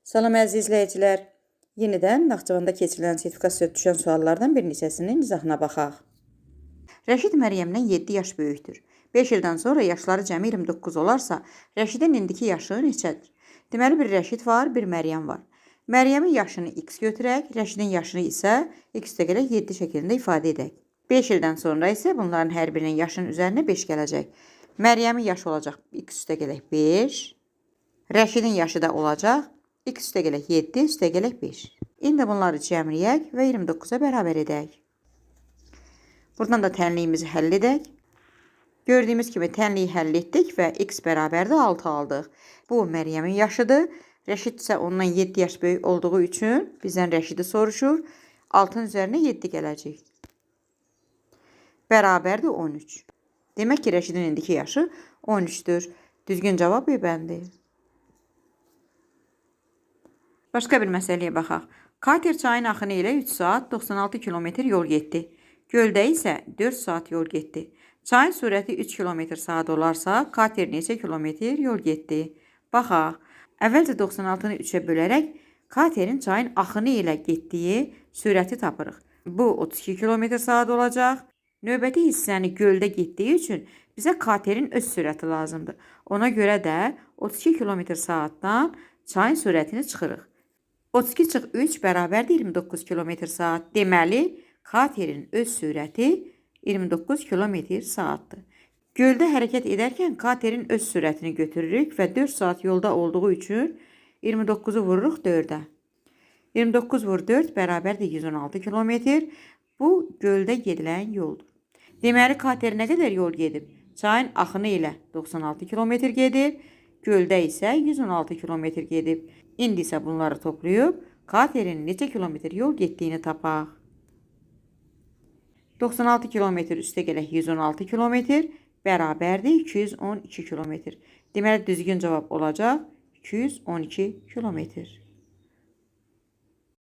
Salam əziz izləyicilər. Yenidən Naxçıvanda keçirilən sertifikasiya düşən suallardan bir neçəsinin izahına baxaq. Rəşid Məryəmdən 7 yaş böyükdür. 5 ildən sonra yaşları cəmi 29 olarsa, Rəşidin indiki yaşı neçədir? Deməli, bir Rəşid var, bir Məryəm var. Məryəmin yaşını x götürək, Rəşidin yaşını isə x-7 şəklində ifadə edək. 5 ildən sonra isə bunların hər birinin yaşının üzərinə 5 gələcək. Məryəmin yaşı olacaq x-5, Rəşidin yaşı da olacaq x-7, 5. İndi bunları cəmləyək və 29-a bərabər edək. Buradan da tənliyimizi həll edək. Gördüyümüz kimi tənliyi həll etdik və x bərabərdə 6 aldıq. Bu Məryəmin yaşıdır. Rəşid isə ondan 7 yaş böyük olduğu üçün bizdən Rəşidi soruşur. 6-ın üzərinə 7 gələcək. Bərabərdir 13. Demək ki, Rəşidin indiki yaşı 13-dür. Düzgün cavab B bəndir. Başqa bir məsələyə baxaq. Kater çayın axını ilə 3 saat 96 kilometr yol getdi. Göldə isə 4 saat yol getdi. Çayın sürəti 3 kilometr saat olarsa, kater neçə kilometr yol getdi? Baxaq. Əvvəlcə 96-nı 3-ə bölərək, katerin çayın axını ilə getdiyi sürəti tapırıq. Bu 32 kilometr saat olacaq. Növbəti hissəni göldə getdiyi üçün bizə katerin öz sürəti lazımdır. Ona görə də 32 kilometr saatdan çayın sürətini çıxırıq. 32 çıx 3 bərabərdir 29 kilometr saat. Deməli, katerin öz sürəti 29 kilometr saatdır. Göldə hərəkət edərkən katerin öz sürətini götürürük və 4 saat yolda olduğu üçün 29-u vururuq 4-ə. 29 vur 4 bərabərdir 116 kilometr. Bu, göldə gedilən yoldur. Deməli, kater nə qədər yol gedib? Çayın axını ilə 96 kilometr gedib, göldə isə 116 kilometr gedib. İndi isə bunları toplayıb, katerin neçə kilometr yol getdiyini tapaq. 96 kilometr üstə gələk 116 kilometr bərabərdir 212 kilometr. Deməli, düzgün cavab olacaq 212 kilometr.